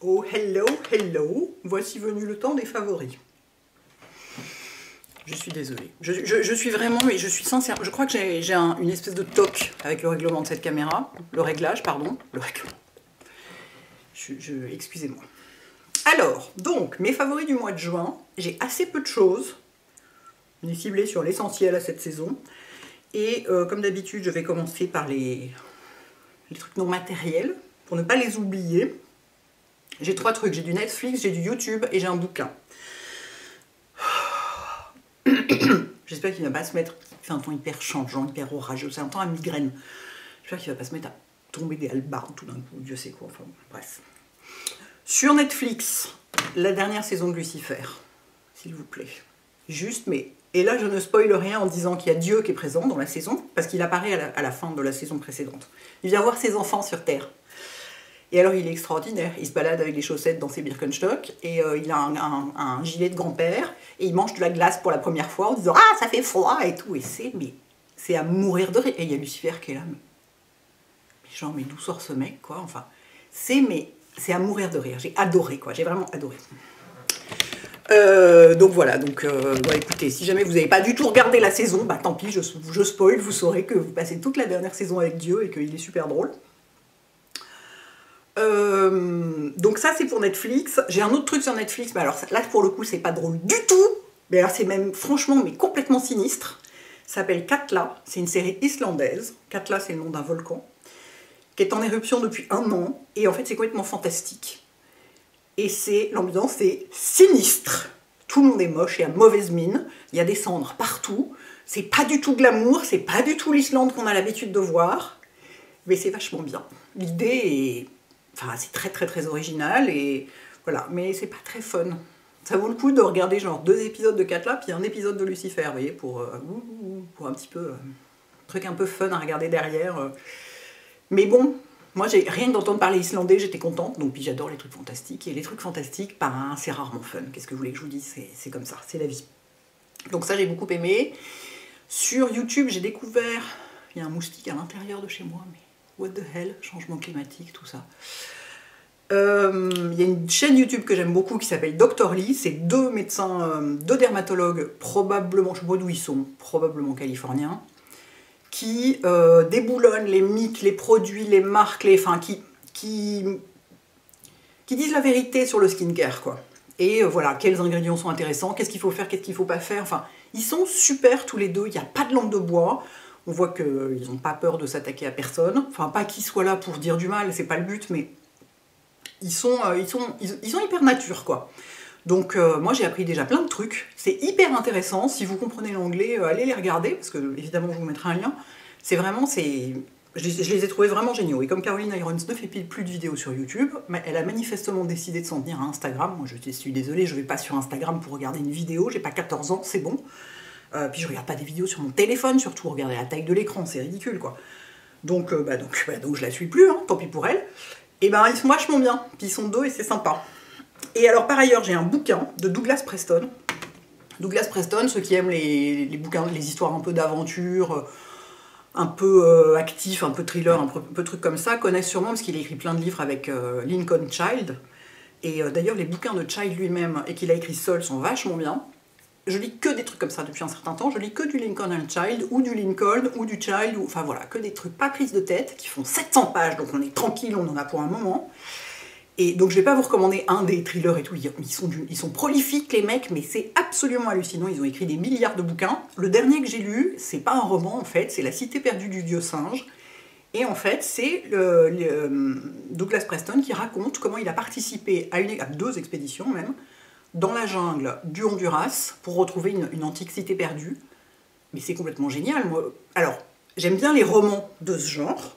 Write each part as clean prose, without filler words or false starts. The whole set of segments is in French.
Oh hello, hello, voici venu le temps des favoris. Je suis désolée. Je suis vraiment, mais je suis sincère. Je crois que j'ai une espèce de toc avec le règlement de cette caméra. Le réglage, pardon. Le règlement. Excusez-moi. Alors, donc, mes favoris du mois de juin. J'ai assez peu de choses. On est ciblé sur l'essentiel à cette saison. Et comme d'habitude, je vais commencer par les trucs non matériels, pour ne pas les oublier. J'ai 3 trucs. J'ai du Netflix, j'ai du YouTube et j'ai un bouquin. J'espère qu'il ne va pas se mettre... Il fait un temps hyper changeant, hyper orageux. C'est un temps à migraine. J'espère qu'il ne va pas se mettre à tomber des hallebardes tout d'un coup. Dieu sait quoi. Enfin, bref. Sur Netflix, la dernière saison de Lucifer. S'il vous plaît. Juste, mais... Et là, je ne spoile rien en disant qu'il y a Dieu qui est présent dans la saison, parce qu'il apparaît à la fin de la saison précédente. Il vient voir ses enfants sur Terre. Et alors, il est extraordinaire. Il se balade avec les chaussettes dans ses Birkenstock, et il a un gilet de grand-père, et il mange de la glace pour la première fois en disant « Ah, ça fait froid !» et tout. Et c'est à mourir de rire. Et il y a Lucifer qui est là. Mais genre, mais d'où sort ce mec, quoi? Enfin, c'est à mourir de rire. J'ai adoré, quoi. J'ai vraiment adoré. Donc voilà, ouais, écoutez, si jamais vous n'avez pas du tout regardé la saison, bah tant pis, je spoil, vous saurez que vous passez toute la dernière saison avec Dieu et qu'il est super drôle. Donc ça c'est pour Netflix. J'ai un autre truc sur Netflix, mais alors là pour le coup c'est pas drôle du tout, mais alors c'est même franchement mais complètement sinistre. Ça s'appelle Katla, c'est une série islandaise. Katla c'est le nom d'un volcan qui est en éruption depuis 1 an et en fait c'est complètement fantastique. Et l'ambiance est sinistre. Tout le monde est moche et à mauvaise mine. Il y a des cendres partout. C'est pas du tout glamour, c'est pas du tout l'Islande qu'on a l'habitude de voir. Mais c'est vachement bien. L'idée est... Enfin, c'est très très très original et voilà. Mais c'est pas très fun. Ça vaut le coup de regarder genre 2 épisodes de Katla puis un épisode de Lucifer, vous voyez, pour un petit peu... truc un peu fun à regarder derrière. Mais bon... Moi, rien d'entendre parler islandais, j'étais contente, donc puis j'adore les trucs fantastiques, et les trucs fantastiques, ben, c'est rarement fun. Qu'est-ce que vous voulez que je vous dise? C'est comme ça, c'est la vie. Donc ça, j'ai beaucoup aimé. Sur YouTube, j'ai découvert... Il y a un moustique à l'intérieur de chez moi, mais what the hell, changement climatique, tout ça. Il y a une chaîne YouTube que j'aime beaucoup qui s'appelle Dr Lee, c'est 2 médecins, 2 dermatologues, probablement, je sais pas d'où ils sont, probablement californiens, qui déboulonnent les mythes, les produits, les marques, qui disent la vérité sur le skincare, quoi. Et voilà, quels ingrédients sont intéressants, qu'est-ce qu'il faut faire, qu'est-ce qu'il ne faut pas faire. Enfin, ils sont super tous les deux, il n'y a pas de langue de bois. On voit qu'ils n'ont pas peur de s'attaquer à personne. Enfin, pas qu'ils soient là pour dire du mal, c'est pas le but, mais ils sont hyper nature, quoi. Donc moi j'ai appris déjà plein de trucs, c'est hyper intéressant, si vous comprenez l'anglais, allez les regarder, parce que évidemment je vous mettrai un lien. C'est vraiment, je les ai trouvés vraiment géniaux. Et comme Caroline Irons ne fait plus de vidéos sur YouTube, elle a manifestement décidé de s'en tenir à Instagram. Moi je suis désolée, je vais pas sur Instagram pour regarder une vidéo, j'ai pas 14 ans, c'est bon. Puis je regarde pas des vidéos sur mon téléphone, surtout regarder la taille de l'écran, c'est ridicule, quoi. Donc je la suis plus, hein, tant pis pour elle. Et ben ils sont vachement bien, puis ils sont 2 et c'est sympa. Et alors par ailleurs, j'ai un bouquin de Douglas Preston. Douglas Preston, ceux qui aiment les bouquins, les histoires un peu d'aventure, un peu actifs, un peu thriller, un peu trucs comme ça, connaissent sûrement parce qu'il a écrit plein de livres avec Lincoln Child. Et d'ailleurs, les bouquins de Child lui-même et qu'il a écrit seul sont vachement bien. Je lis que des trucs comme ça depuis un certain temps. Je lis que du Lincoln and Child, ou du Lincoln, ou du Child, enfin voilà, que des trucs pas prises de tête, qui font 700 pages, donc on est tranquille, on en a pour un moment. Et donc je vais pas vous recommander un des thrillers et tout, ils sont prolifiques les mecs, mais c'est absolument hallucinant, ils ont écrit des milliards de bouquins. Le dernier que j'ai lu, c'est pas un roman en fait, c'est La Cité perdue du dieu singe. Et en fait, c'est Douglas Preston qui raconte comment il a participé à 2 expéditions même, dans la jungle du Honduras, pour retrouver une antique cité perdue. Mais c'est complètement génial, moi. Alors, j'aime bien les romans de ce genre,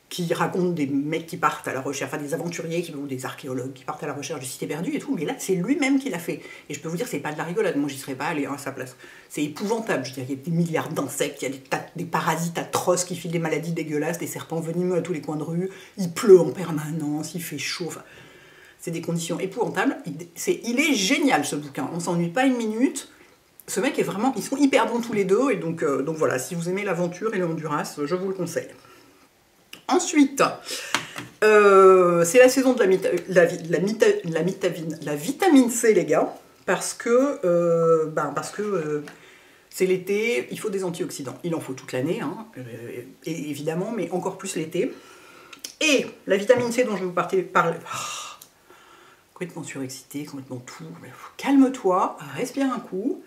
qui racontent des mecs qui partent à la recherche, enfin des aventuriers ou des archéologues qui partent à la recherche de cités perdues et tout, mais là c'est lui-même qui l'a fait. Et je peux vous dire, c'est pas de la rigolade, moi j'y serais pas allée à sa place. C'est épouvantable, je veux dire, il y a des milliards d'insectes, il y a des parasites atroces qui filent des maladies dégueulasses, des serpents venimeux à tous les coins de rue, il pleut en permanence, il fait chaud, enfin, c'est des conditions épouvantables. Il est génial ce bouquin, on s'ennuie pas une minute. Ce mec est vraiment, ils sont hyper bons tous les deux, et donc voilà, si vous aimez l'aventure et le Honduras, je vous le conseille. Ensuite, c'est la saison de la vitamine C, les gars, parce que c'est l'été, il faut des antioxydants. Il en faut toute l'année, hein, évidemment, mais encore plus l'été. Et la vitamine C dont je vais vous parler, complètement surexcité, complètement tout. Calme-toi, respire un coup.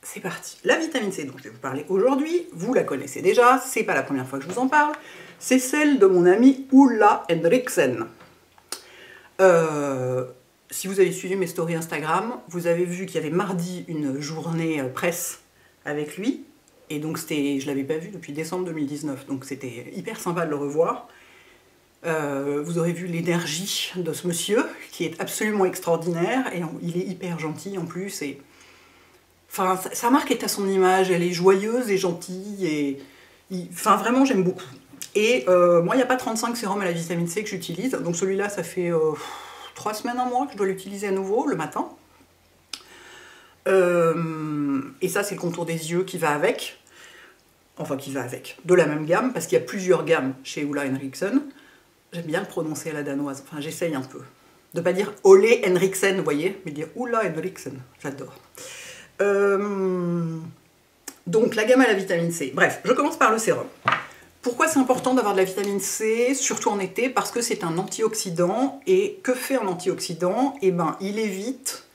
C'est parti. La vitamine C dont je vais vous parler aujourd'hui, vous la connaissez déjà, c'est pas la première fois que je vous en parle, c'est celle de mon amie Ulla Henriksen. Si vous avez suivi mes stories Instagram, vous avez vu qu'il y avait mardi une journée presse avec lui, et donc je l'avais pas vu depuis décembre 2019, donc c'était hyper sympa de le revoir. Vous aurez vu l'énergie de ce monsieur, qui est absolument extraordinaire, et il est hyper gentil en plus, et enfin, sa marque est à son image, elle est joyeuse et gentille, et enfin vraiment j'aime beaucoup. Et moi il n'y a pas 35 sérums à la vitamine C que j'utilise, donc celui-là ça fait 3 semaines, un mois que je dois l'utiliser à nouveau le matin. Et ça c'est le contour des yeux qui va avec, enfin qui va avec, de la même gamme, parce qu'il y a plusieurs gammes chez Ulla Henriksen. J'aime bien le prononcer à la danoise, enfin j'essaye un peu. De pas dire Ole Henriksen, vous voyez, mais dire Ulla Henriksen, j'adore. Donc la gamme à la vitamine C. Bref, je commence par le sérum. Pourquoi c'est important d'avoir de la vitamine C, surtout en été? Parce que c'est un antioxydant. Et que fait un antioxydant? Eh ben, il évite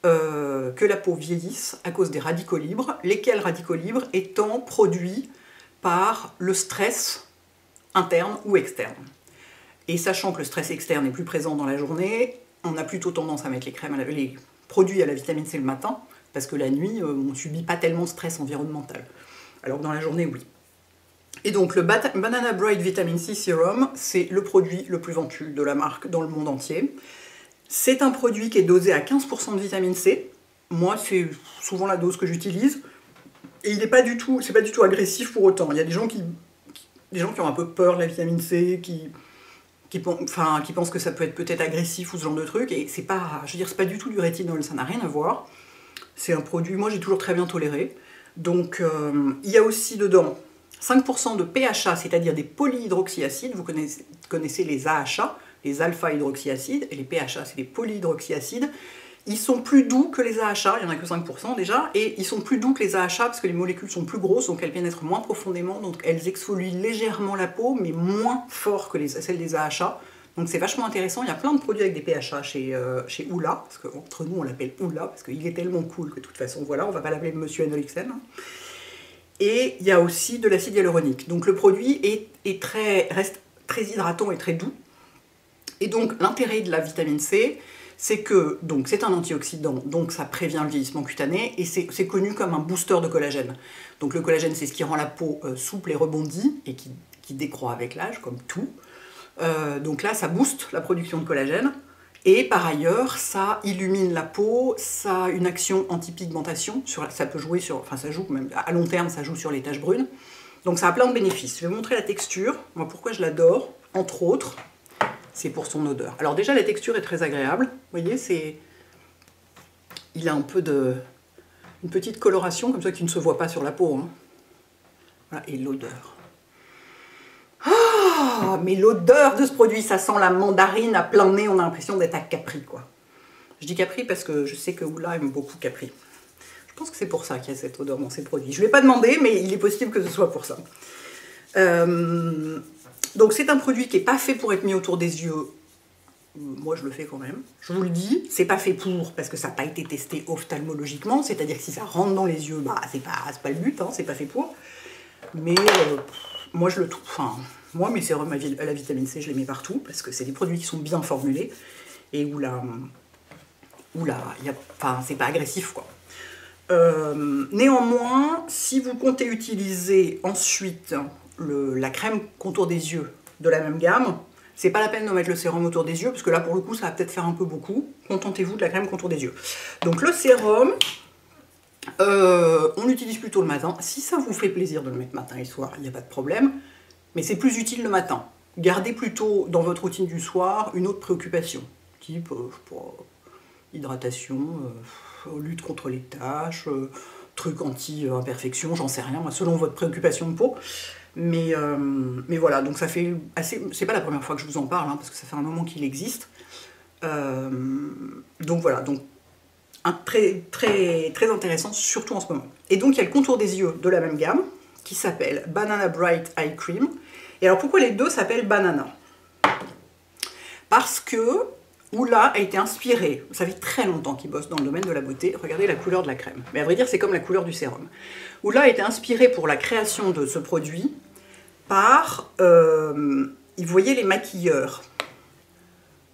que la peau vieillisse à cause des radicaux libres, lesquels radicaux libres étant produits par le stress interne ou externe. Et sachant que le stress externe est plus présent dans la journée, on a plutôt tendance à mettre les produits à la vitamine C le matin, parce que la nuit, on ne subit pas tellement de stress environnemental. Alors que dans la journée, oui. Et donc le Banana Bright Vitamin C Serum, c'est le produit le plus vendu de la marque dans le monde entier. C'est un produit qui est dosé à 15% de vitamine C. Moi, c'est souvent la dose que j'utilise. Et il n'est pas du tout, c'est pas du tout agressif pour autant. Il y a des gens qui ont un peu peur de la vitamine C, qui pensent que ça peut être peut-être agressif ou ce genre de truc. Et c'est pas, je veux dire, c'est pas du tout du rétinol, ça n'a rien à voir. C'est un produit, moi j'ai toujours très bien toléré. Donc il y a aussi dedans 5% de PHA, c'est-à-dire des polyhydroxyacides. Vous connaissez les AHA, les alpha-hydroxyacides, et les PHA, c'est les polyhydroxyacides. Ils sont plus doux que les AHA, il n'y en a que 5% déjà, et ils sont plus doux que les AHA parce que les molécules sont plus grosses, donc elles pénètrent moins profondément, donc elles exfolient légèrement la peau, mais moins fort que celles des AHA. Donc c'est vachement intéressant, il y a plein de produits avec des PHA chez Ulla, parce qu'entre nous on l'appelle Ulla, parce qu'il est tellement cool que de toute façon, voilà, on va pas l'appeler Monsieur Henriksen. Et il y a aussi de l'acide hyaluronique. Donc le produit reste très hydratant et très doux. Et donc l'intérêt de la vitamine C, c'est que c'est un antioxydant, donc ça prévient le vieillissement cutané, et c'est connu comme un booster de collagène. Donc le collagène, c'est ce qui rend la peau souple et rebondie, et qui décroît avec l'âge, comme tout. Donc là, ça booste la production de collagène, et par ailleurs, ça illumine la peau, ça a une action anti-pigmentation, ça peut jouer sur, enfin ça joue même, à long terme, ça joue sur les taches brunes. Donc ça a plein de bénéfices. Je vais vous montrer la texture, moi pourquoi je l'adore, entre autres, c'est pour son odeur. Alors déjà, la texture est très agréable, vous voyez, il a un peu une petite coloration, comme ça qui ne se voit pas sur la peau. Hein. Voilà, et l'odeur. Ah, mais l'odeur de ce produit, ça sent la mandarine à plein nez, on a l'impression d'être à Capri, quoi. Je dis Capri parce que je sais que Ulla aime beaucoup Capri. Je pense que c'est pour ça qu'il y a cette odeur dans ces produits. Je ne l'ai pas demandé, mais il est possible que ce soit pour ça. Donc c'est un produit qui n'est pas fait pour être mis autour des yeux. Moi je le fais quand même. Je vous le dis, c'est pas fait pour, parce que ça n'a pas été testé ophtalmologiquement, c'est-à-dire que si ça rentre dans les yeux, bah c'est pas le but, hein, c'est pas fait pour. Mais moi je le trouve, moi mes sérums à la vitamine C, je les mets partout, parce que c'est des produits qui sont bien formulés, et c'est pas agressif, quoi. Néanmoins, si vous comptez utiliser ensuite la crème contour des yeux de la même gamme, c'est pas la peine de mettre le sérum autour des yeux, parce que là pour le coup ça va peut-être faire un peu beaucoup. Contentez-vous de la crème contour des yeux. Donc le sérum, on l'utilise plutôt le matin. Si ça vous fait plaisir de le mettre matin et soir, il n'y a pas de problème, mais c'est plus utile le matin. Gardez plutôt dans votre routine du soir une autre préoccupation, type hydratation, lutte contre les taches, trucs anti-imperfection, j'en sais rien, moi, selon votre préoccupation de peau. Mais voilà, donc ça fait assez... C'est pas la première fois que je vous en parle, hein, parce que ça fait un moment qu'il existe. Donc voilà, donc très intéressant, surtout en ce moment. Et donc il y a le contour des yeux de la même gamme, qui s'appelle Banana Bright Eye Cream. Et alors pourquoi les deux s'appellent Banana? Parce que Oula a été inspiré, ça fait très longtemps qu'il bosse dans le domaine de la beauté, regardez la couleur de la crème. Mais à vrai dire, c'est comme la couleur du sérum. Oula a été inspiré pour la création de ce produit par, il voyait les maquilleurs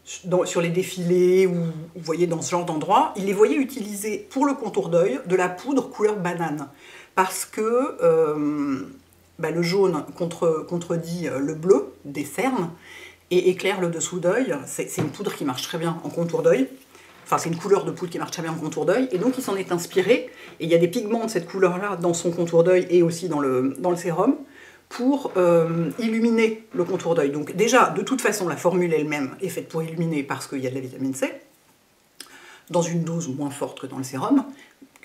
sur les défilés ou vous voyez dans ce genre d'endroit, il les voyait utiliser pour le contour d'œil de la poudre couleur banane. Parce que le jaune contredit le bleu des cernes et éclaire le dessous d'œil. C'est une poudre qui marche très bien en contour d'œil. Enfin, c'est une couleur de poudre qui marche très bien en contour d'œil. Et donc, il s'en est inspiré. Et il y a des pigments de cette couleur-là dans son contour d'œil et aussi dans le sérum pour illuminer le contour d'œil. Donc déjà, de toute façon, la formule elle-même est faite pour illuminer parce qu'il y a de la vitamine C, dans une dose moins forte que dans le sérum,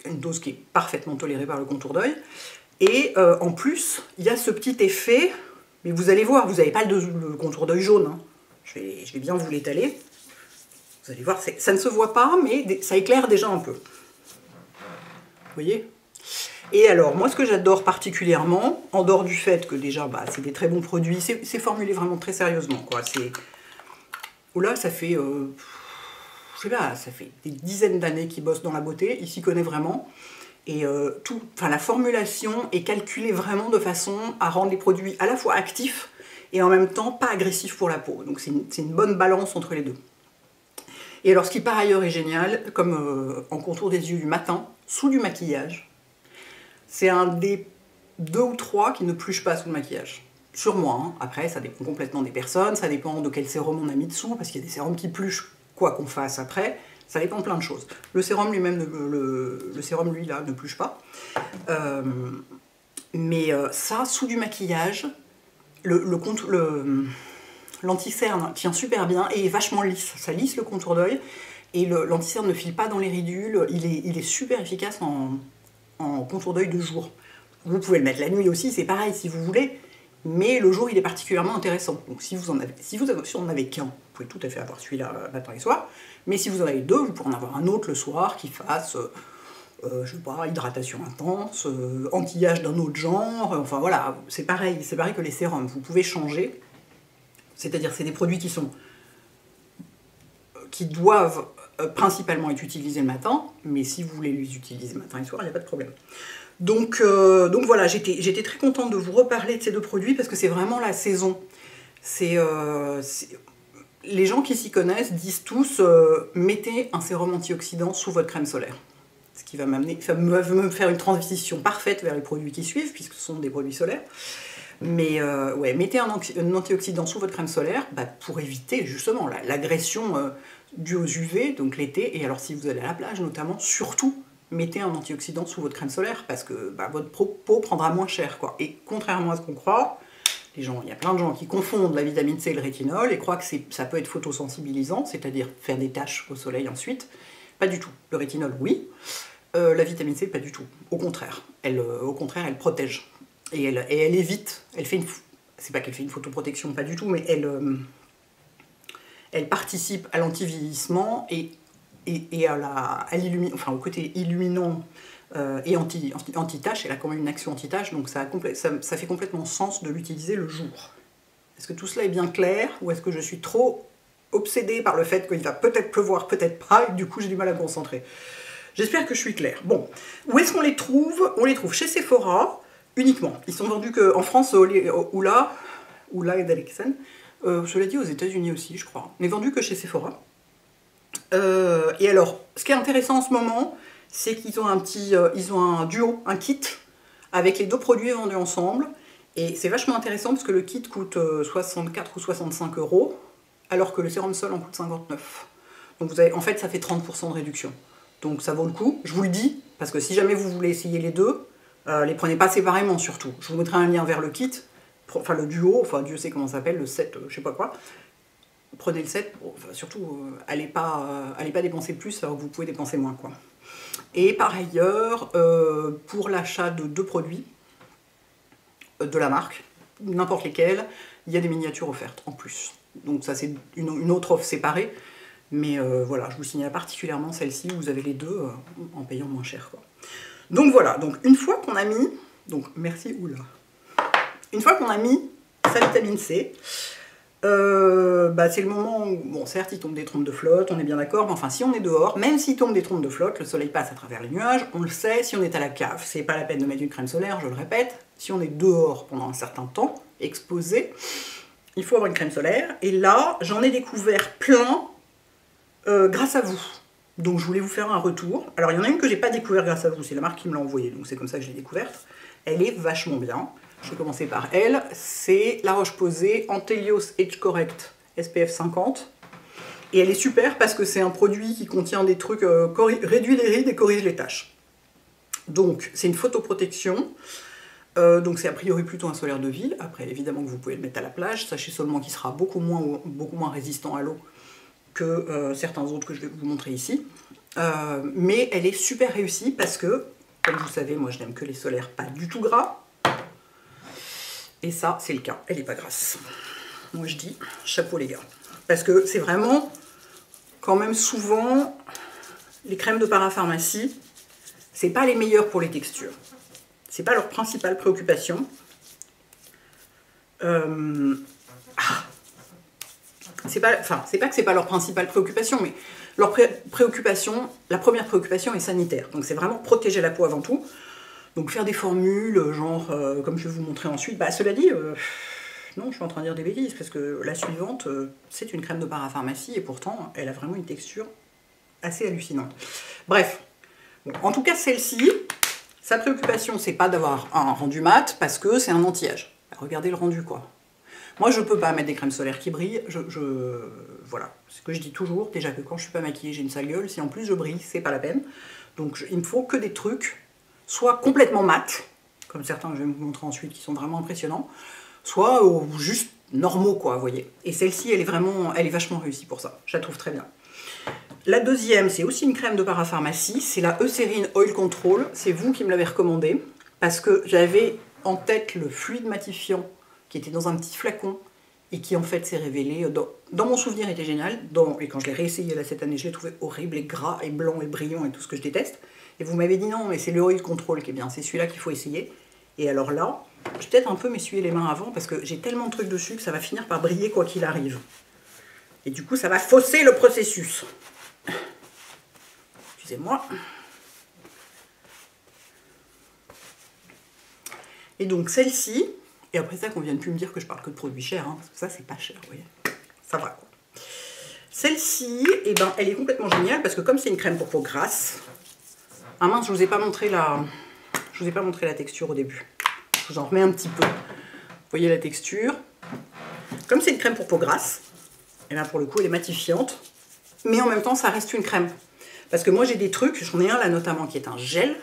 une dose qui est parfaitement tolérée par le contour d'œil. Et en plus, il y a ce petit effet, mais vous allez voir, vous n'avez pas le contour d'œil jaune, hein. Je vais bien vous l'étaler. Vous allez voir, ça ne se voit pas, mais ça éclaire déjà un peu. Vous voyez ? Et alors, moi, ce que j'adore particulièrement, en dehors du fait que déjà, c'est des très bons produits, c'est formulé vraiment très sérieusement, quoi. Oula, ça fait, je sais pas, ça fait des dizaines d'années qu'il bosse dans la beauté, il s'y connaît vraiment. Et la formulation est calculée vraiment de façon à rendre les produits à la fois actifs et en même temps pas agressifs pour la peau. Donc c'est une bonne balance entre les deux. Et alors, ce qui par ailleurs est génial, comme en contour des yeux du matin, sous du maquillage, c'est un des 2 ou 3 qui ne pluchent pas sous le maquillage. Sur moi, hein. Après, ça dépend complètement des personnes, ça dépend de quel sérum on a mis dessous, parce qu'il y a des sérums qui pluchent quoi qu'on fasse après, ça dépend de plein de choses. Le sérum lui-même, le sérum, lui, là, ne pluche pas. Ça, sous du maquillage, l'anti-cerne tient super bien et est vachement lisse. Ça lisse le contour d'œil, et l'anti-cerne ne file pas dans les ridules, il est super efficace en contour d'œil de jour. Vous pouvez le mettre la nuit aussi, c'est pareil si vous voulez, mais le jour il est particulièrement intéressant. Donc si vous en avez qu'un, vous pouvez tout à fait avoir celui-là matin et soir, mais si vous en avez 2, vous pourrez en avoir un autre le soir qui fasse, je sais pas, hydratation intense, anti-âge d'un autre genre, enfin voilà, c'est pareil que les sérums, vous pouvez changer, c'est-à-dire c'est des produits qui doivent principalement être utilisés le matin, mais si vous voulez les utiliser matin et soir, il n'y a pas de problème. Donc voilà, j'étais très contente de vous reparler de ces 2 produits parce que c'est vraiment la saison. Les gens qui s'y connaissent disent tous mettez un sérum antioxydant sous votre crème solaire. Ce qui va me faire une transition parfaite vers les produits qui suivent, puisque ce sont des produits solaires. Mais ouais, mettez un antioxydant sous votre crème solaire pour éviter justement l'agression due aux UV, donc l'été. Et alors si vous allez à la plage notamment, surtout mettez un antioxydant sous votre crème solaire parce que votre peau prendra moins cher, quoi. Et contrairement à ce qu'on croit, il y a plein de gens qui confondent la vitamine C et le rétinol et croient que ça peut être photosensibilisant, c'est-à-dire faire des taches au soleil ensuite. Pas du tout. Le rétinol, oui. La vitamine C, pas du tout. Au contraire, elle protège. Et elle évite, c'est pas qu'elle fait une photoprotection, pas du tout, mais elle participe à l'anti-vieillissement et au côté illuminant et anti-tache. Elle a quand même une action anti-tache, donc ça fait complètement sens de l'utiliser le jour. Est-ce que tout cela est bien clair, ou est-ce que je suis trop obsédée par le fait qu'il va peut-être pleuvoir, peut-être pas, et du coup j'ai du mal à me concentrer? J'espère que je suis claire. Bon, où est-ce qu'on les trouve? On les trouve chez Sephora, uniquement. Ils sont vendus qu'en France, Oula et Dalexen. Cela dit, aux États-Unis aussi, je crois. Mais vendus que chez Sephora. Et alors, ce qui est intéressant en ce moment, c'est qu'ils ont ils ont un duo, un kit, avec les 2 produits vendus ensemble. Et c'est vachement intéressant parce que le kit coûte 64 ou 65 €, alors que le sérum Sol en coûte 59. Donc en fait, ça fait 30% de réduction. Donc ça vaut le coup, je vous le dis, parce que si jamais vous voulez essayer les 2, les prenez pas séparément surtout. Je vous mettrai un lien vers le kit, enfin le duo, enfin Dieu sait comment ça s'appelle, le set, je sais pas quoi. Prenez le set, surtout allez pas dépenser plus alors que vous pouvez dépenser moins, quoi. Et par ailleurs, pour l'achat de 2 produits de la marque, n'importe lesquels, il y a des miniatures offertes en plus. Donc ça c'est une autre offre séparée, mais voilà, je vous signale particulièrement celle-ci, vous avez les deux en payant moins cher, quoi. Donc voilà, donc une fois qu'on a mis, donc merci, oula, une fois qu'on a mis sa vitamine C, c'est le moment où, bon certes il tombe des trompes de flotte, on est bien d'accord, mais enfin si on est dehors, même s'il tombe des trompes de flotte, le soleil passe à travers les nuages, on le sait, si on est à la cave, c'est pas la peine de mettre une crème solaire, je le répète, si on est dehors pendant un certain temps, exposé, il faut avoir une crème solaire, et là j'en ai découvert plein grâce à vous. Donc je voulais vous faire un retour. Alors il y en a une que j'ai pas découvert grâce à vous, c'est la marque qui me l'a envoyée, donc c'est comme ça que je l'ai découverte. Elle est vachement bien. Je vais commencer par elle. C'est La Roche-Posay Antelios Age Correct SPF 50. Et elle est super parce que c'est un produit qui contient des trucs, réduit les rides et corrige les taches. Donc c'est une photoprotection. Donc c'est a priori plutôt un solaire de ville. Après évidemment que vous pouvez le mettre à la plage. Sachez seulement qu'il sera beaucoup moins résistant à l'eau que certains autres que je vais vous montrer ici. Mais elle est super réussie parce que, comme vous savez, moi je n'aime que les solaires pas du tout gras. Et ça, c'est le cas. Elle n'est pas grasse. Moi je dis chapeau les gars. Parce que c'est vraiment, quand même souvent, les crèmes de parapharmacie, c'est pas les meilleures pour les textures. C'est pas leur principale préoccupation. C'est pas que c'est pas leur principale préoccupation, mais leur préoccupation, la première préoccupation est sanitaire. Donc c'est vraiment protéger la peau avant tout. Donc faire des formules, genre, comme je vais vous montrer ensuite, cela dit, non, je suis en train de dire des bêtises, parce que la suivante, c'est une crème de parapharmacie, et pourtant, elle a vraiment une texture assez hallucinante. Bref, bon, en tout cas, celle-ci, sa préoccupation, c'est pas d'avoir un rendu mat, parce que c'est un anti-âge. Regardez le rendu, quoi. Moi, je peux pas mettre des crèmes solaires qui brillent, voilà, c'est ce que je dis toujours, déjà que quand je suis pas maquillée, j'ai une sale gueule, si en plus je brille, c'est pas la peine. Donc il me faut que des trucs soit complètement mat, comme certains que je vais vous montrer ensuite qui sont vraiment impressionnants, soit juste normaux, quoi, vous voyez. Et celle-ci, elle est vachement réussie pour ça, je la trouve très bien. La deuxième, c'est aussi une crème de parapharmacie, c'est la Eucérine Oil Control, c'est vous qui me l'avez recommandée, parce que j'avais en tête le fluide matifiant qui était dans un petit flacon, et qui en fait s'est révélé, dans mon souvenir était génial, et quand je l'ai réessayé là cette année, je l'ai trouvé horrible et gras et blanc et brillant et tout ce que je déteste. Et vous m'avez dit non, mais c'est le Oil Control qui est bien, c'est celui-là qu'il faut essayer. Et alors là, je vais peut-être un peu m'essuyer les mains avant, parce que j'ai tellement de trucs dessus que ça va finir par briller quoi qu'il arrive. Et du coup, ça va fausser le processus. Excusez-moi. Et donc celle-ci, et après ça qu'on vienne plus me dire que je parle que de produits chers, hein, parce que ça c'est pas cher, vous voyez. Ça va quoi. Celle-ci, eh ben, elle est complètement géniale parce que comme c'est une crème pour peau grasse, ah mince, je vous ai pas montré la texture au début. Je vous en remets un petit peu. Vous voyez la texture. Comme c'est une crème pour peau grasse, et là pour le coup elle est matifiante, mais en même temps ça reste une crème. Parce que moi j'ai des trucs, j'en ai un là notamment qui est un gel.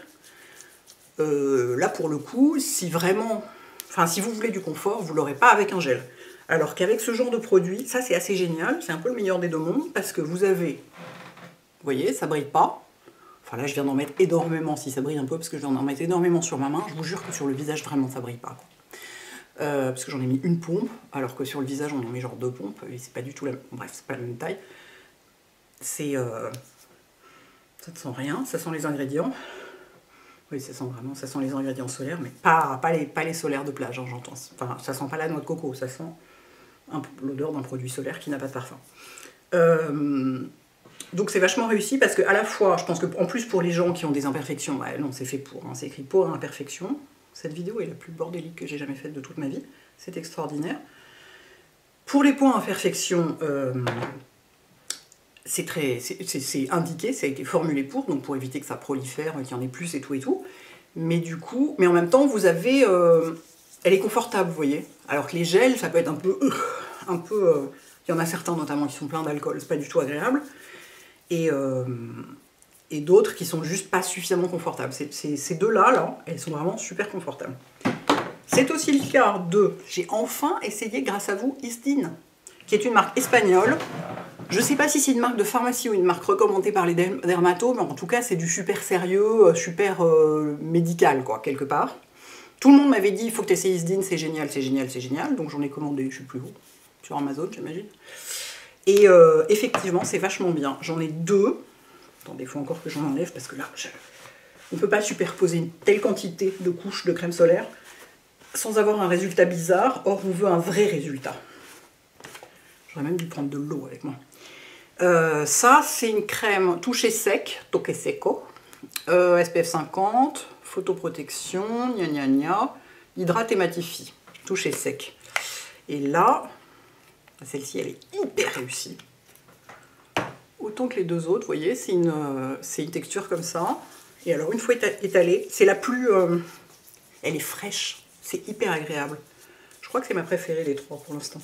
Là pour le coup, si vraiment, enfin si vous voulez du confort, vous l'aurez pas avec un gel. Alors qu'avec ce genre de produit, ça c'est assez génial, c'est un peu le meilleur des deux mondes, parce que vous avez, vous voyez, ça brille pas. Enfin là je viens d'en mettre énormément, si ça brille un peu, parce que je viens d'en mettre énormément sur ma main, je vous jure que sur le visage vraiment ça brille pas, quoi. Parce que j'en ai mis une pompe, alors que sur le visage on en met genre 2 pompes, et c'est pas du tout la même, bref, c'est pas la même taille. C'est, ça ne sent rien, ça sent les ingrédients. Oui, ça sent les ingrédients solaires, mais pas les solaires de plage, hein, j'entends. Enfin, ça sent pas la noix de coco, ça sent l'odeur d'un produit solaire qui n'a pas de parfum. Donc c'est vachement réussi parce que à la fois, je pense qu'en plus pour les gens qui ont des imperfections, bah, non, c'est fait pour, hein, c'est écrit pour imperfection. Cette vidéo est la plus bordélique que j'ai jamais faite de toute ma vie, c'est extraordinaire. Pour les points imperfection, c'est indiqué, ça a été formulé pour, donc pour éviter que ça prolifère, qu'il y en ait plus et tout. Mais du coup, mais en même temps, vous avez, elle est confortable, vous voyez. Alors que les gels, ça peut être un peu, il y en a certains notamment qui sont pleins d'alcool, c'est pas du tout agréable. Et d'autres qui sont juste pas suffisamment confortables. Ces deux-là, là, elles sont vraiment super confortables. C'est aussi le cas de, j'ai enfin essayé grâce à vous, Isdin, qui est une marque espagnole. Je ne sais pas si c'est une marque de pharmacie ou une marque recommandée par les dermatos, mais en tout cas c'est du super sérieux, super médical quoi, quelque part. Tout le monde m'avait dit, il faut que tu essayes Isdin, c'est génial, c'est génial, c'est génial. Donc j'en ai commandé, je sais plus où, sur Amazon, j'imagine. Et effectivement, c'est vachement bien. J'en ai 2. Attendez, il faut encore que j'en enlève, parce que là, on ne peut pas superposer une telle quantité de couches de crème solaire sans avoir un résultat bizarre. Or, on veut un vrai résultat. J'aurais même dû prendre de l'eau avec moi. Ça, c'est une crème toucher sec, toque seco, SPF 50, photoprotection, gna gna gna, hydrate et matifie, toucher sec. Et là, celle-ci, elle est hyper réussie. Autant que les 2 autres, vous voyez, c'est une texture comme ça. Et alors, une fois étalée, c'est la plus... elle est fraîche, c'est hyper agréable. Je crois que c'est ma préférée, les 3 pour l'instant.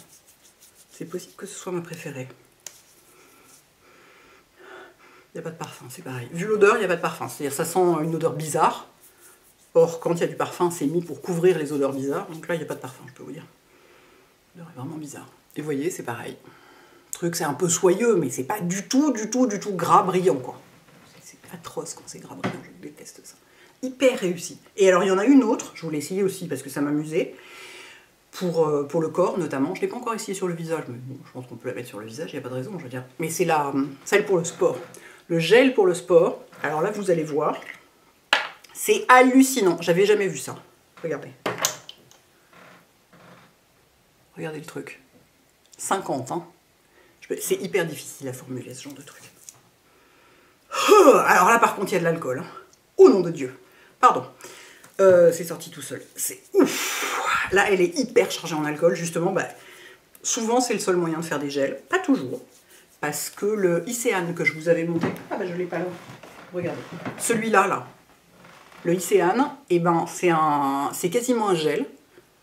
C'est possible que ce soit ma préférée. Il n'y a pas de parfum, c'est pareil. Vu l'odeur, il n'y a pas de parfum. C'est-à-dire ça sent une odeur bizarre. Or, quand il y a du parfum, c'est mis pour couvrir les odeurs bizarres. Donc là, il n'y a pas de parfum, je peux vous dire. L'odeur est vraiment bizarre. Et vous voyez, c'est pareil. Le truc, c'est un peu soyeux, mais c'est pas du tout gras brillant, quoi. C'est atroce quand c'est gras brillant, je déteste ça. Hyper réussi. Et alors, il y en a une autre, je voulais essayer aussi parce que ça m'amusait. Pour le corps, notamment. Je ne l'ai pas encore essayé sur le visage, mais bon, je pense qu'on peut la mettre sur le visage, il n'y a pas de raison, je veux dire. Mais c'est celle pour le sport. Le gel pour le sport. Alors là, vous allez voir. C'est hallucinant. J'avais jamais vu ça. Regardez. Regardez le truc. 50, hein. C'est hyper difficile à formuler, ce genre de truc. Alors là, par contre, il y a de l'alcool. Hein. Au nom de Dieu. Pardon. C'est sorti tout seul. C'est ouf. Là, elle est hyper chargée en alcool, justement. Bah, souvent, c'est le seul moyen de faire des gels. Pas toujours. Parce que le Icéane que je vous avais montré... Ah bah, je l'ai pas là. Regardez. Celui-là, là. Le Icéane, eh ben, c'est quasiment un gel.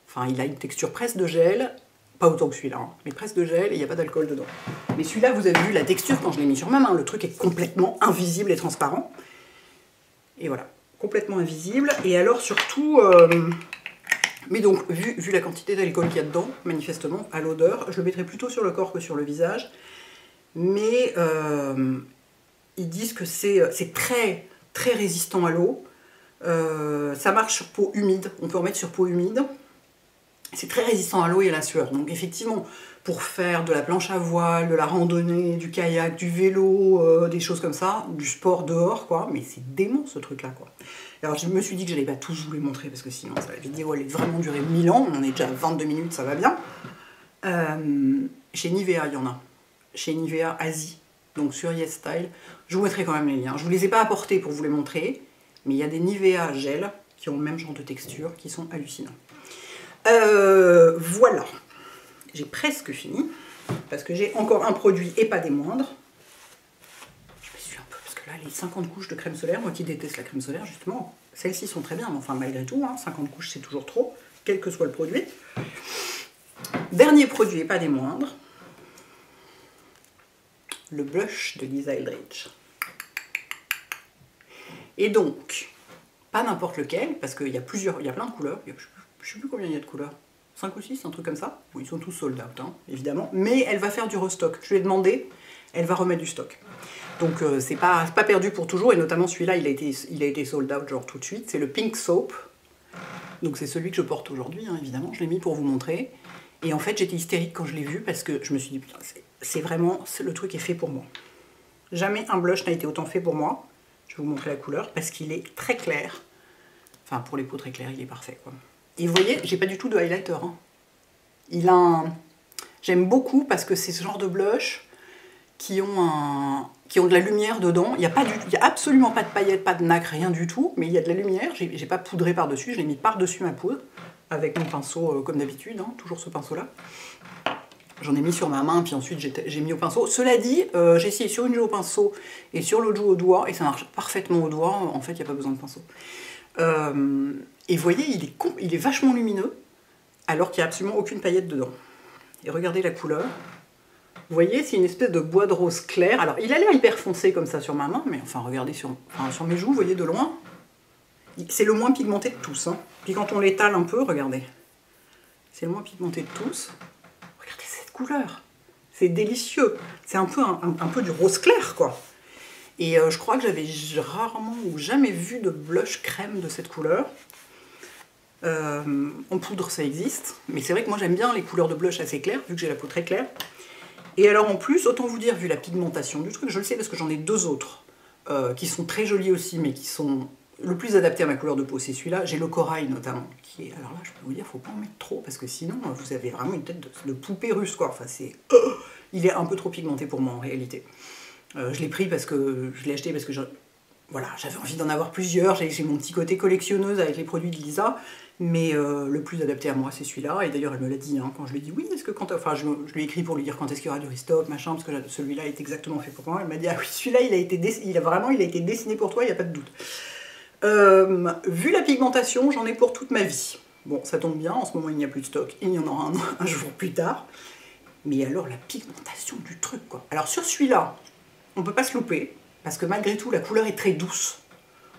Enfin, il a une texture presque de gel. Pas autant que celui-là, hein, mais presque de gel et il n'y a pas d'alcool dedans. Mais celui-là, vous avez vu la texture quand je l'ai mis sur ma main. Le truc est complètement invisible et transparent. Et voilà. Complètement invisible. Et alors, surtout... Mais donc, vu la quantité d'alcool qu'il y a dedans, manifestement, à l'odeur, je le mettrai plutôt sur le corps que sur le visage. Mais ils disent que c'est très, très résistant à l'eau. Ça marche sur peau humide. On peut en mettre sur peau humide. C'est très résistant à l'eau et à la sueur. Donc effectivement, pour faire de la planche à voile, de la randonnée, du kayak, du vélo, des choses comme ça, du sport dehors, quoi. Mais c'est dément ce truc-là, quoi. Alors je me suis dit que j'allais pas tous vous les montrer parce que sinon la vidéo allait vraiment durer 1000 ans. On est déjà à 22 minutes, ça va bien. Chez Nivea, il y en a. Chez Nivea Asie, donc sur YesStyle. Je vous mettrai quand même les liens. Je vous les ai pas apportés pour vous les montrer, mais il y a des Nivea gel qui ont le même genre de texture, qui sont hallucinants. Voilà. J'ai presque fini, parce que j'ai encore un produit et pas des moindres. Je me suis un peu, parce que là, les 50 couches de crème solaire, moi qui déteste la crème solaire, justement, celles-ci sont très bien, mais enfin, malgré tout, hein, 50 couches, c'est toujours trop, quel que soit le produit. Dernier produit et pas des moindres, le blush de Lisa Eldridge. Et donc, pas n'importe lequel, parce qu'il y a plein de couleurs, je ne sais plus combien il y a de couleurs. 5 ou 6, un truc comme ça. Bon, ils sont tous sold out, hein, évidemment. Mais elle va faire du restock. Je lui ai demandé, elle va remettre du stock. Donc c'est pas perdu pour toujours. Et notamment celui-là, il a été sold out genre tout de suite. C'est le Pink Soap. Donc c'est celui que je porte aujourd'hui, hein, évidemment. Je l'ai mis pour vous montrer. Et en fait, j'étais hystérique quand je l'ai vu parce que je me suis dit, putain, c'est vraiment, le truc est fait pour moi. Jamais un blush n'a été autant fait pour moi. Je vais vous montrer la couleur parce qu'il est très clair. Enfin, pour les peaux très claires, il est parfait, quoi. Et vous voyez, j'ai pas du tout de highlighter. Hein. Il a un... J'aime beaucoup parce que c'est ce genre de blush qui ont de la lumière dedans. Il n'y a absolument pas de paillettes, pas de nacre, rien du tout. Mais il y a de la lumière. J'ai pas poudré par-dessus. Je l'ai mis par-dessus ma poudre. Avec mon pinceau comme d'habitude. Hein, toujours ce pinceau-là. J'en ai mis sur ma main. Puis ensuite, j'ai mis au pinceau. Cela dit, j'ai essayé sur une joue au pinceau et sur l'autre joue au doigt. Et ça marche parfaitement au doigt. En fait, il n'y a pas besoin de pinceau. Et vous voyez, il est vachement lumineux, alors qu'il n'y a absolument aucune paillette dedans. Et regardez la couleur. Vous voyez, c'est une espèce de bois de rose clair. Alors, il a l'air hyper foncé comme ça sur ma main, mais enfin, regardez sur mes joues, vous voyez, de loin. C'est le moins pigmenté de tous. Hein. Puis quand on l'étale un peu, regardez. C'est le moins pigmenté de tous. Regardez cette couleur. C'est délicieux. C'est un peu du rose clair, quoi. Et je crois que j'avais rarement ou jamais vu de blush crème de cette couleur. En poudre, ça existe, mais c'est vrai que moi j'aime bien les couleurs de blush assez claires, vu que j'ai la peau très claire. Et alors en plus, autant vous dire, vu la pigmentation du truc, je le sais parce que j'en ai deux autres, qui sont très jolis aussi, mais qui sont le plus adaptés à ma couleur de peau, c'est celui-là. J'ai le corail notamment, qui est... Alors là, je peux vous dire, faut pas en mettre trop, parce que sinon, vous avez vraiment une tête de poupée russe, quoi. Enfin, c'est... il est un peu trop pigmenté pour moi, en réalité. Je l'ai pris parce que... Je l'ai acheté parce que voilà, j'avais envie d'en avoir plusieurs, j'ai mon petit côté collectionneuse avec les produits de Lisa, mais le plus adapté à moi c'est celui-là, et d'ailleurs elle me l'a dit, hein, quand je lui ai dit oui, est-ce que quand... Enfin, je lui ai écrit pour lui dire quand est-ce qu'il y aura du restock, machin, parce que celui-là est exactement fait pour moi, elle m'a dit ah oui, celui-là il a été dessiné pour toi, il n'y a pas de doute. Vu la pigmentation, j'en ai pour toute ma vie. Bon, ça tombe bien, en ce moment il n'y a plus de stock, il y en aura un jour plus tard, mais alors la pigmentation du truc, quoi. Alors sur celui-là, on peut pas se louper, parce que malgré tout, la couleur est très douce.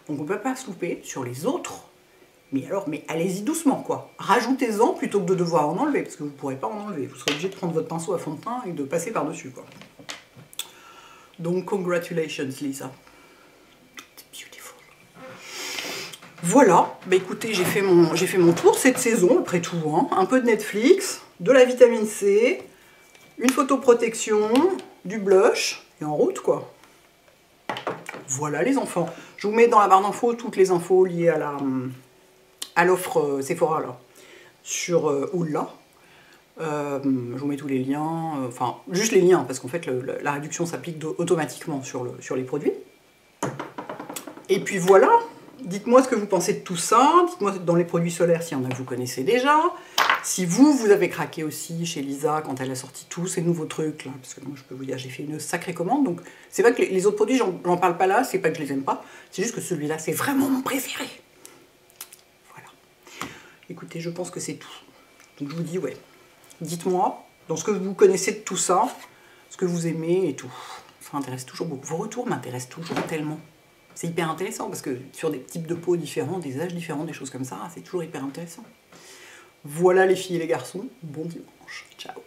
Donc on ne peut pas se louper. Sur les autres, mais alors, mais allez-y doucement, quoi. Rajoutez-en plutôt que de devoir en enlever, parce que vous ne pourrez pas en enlever. Vous serez obligé de prendre votre pinceau à fond de teint et de passer par-dessus, quoi. Donc, congratulations, Lisa. It's beautiful. Voilà. Bah écoutez, j'ai fait mon tour cette saison, après tout. Hein. Un peu de Netflix, de la vitamine C, une photoprotection, du blush, et en route, quoi. Voilà les enfants. Je vous mets dans la barre d'infos toutes les infos liées à l'offre Sephora là, sur Oula. Je vous mets tous les liens, enfin juste les liens parce qu'en fait la réduction s'applique automatiquement sur les produits. Et puis voilà, dites-moi ce que vous pensez de tout ça, dites-moi dans les produits solaires s'il y en a que vous connaissez déjà. Si vous avez craqué aussi chez Lisa quand elle a sorti tous ces nouveaux trucs, là, parce que moi je peux vous dire, j'ai fait une sacrée commande, donc c'est vrai que les autres produits, j'en parle pas là, c'est pas que je les aime pas, c'est juste que celui-là, c'est vraiment mon préféré. Voilà. Écoutez, je pense que c'est tout. Donc je vous dis, ouais, dites-moi, dans ce que vous connaissez de tout ça, ce que vous aimez et tout. Ça m'intéresse toujours beaucoup. Vos retours m'intéressent toujours tellement. C'est hyper intéressant, parce que sur des types de peau différents, des âges différents, des choses comme ça, c'est toujours hyper intéressant. Voilà les filles et les garçons, bon dimanche, ciao.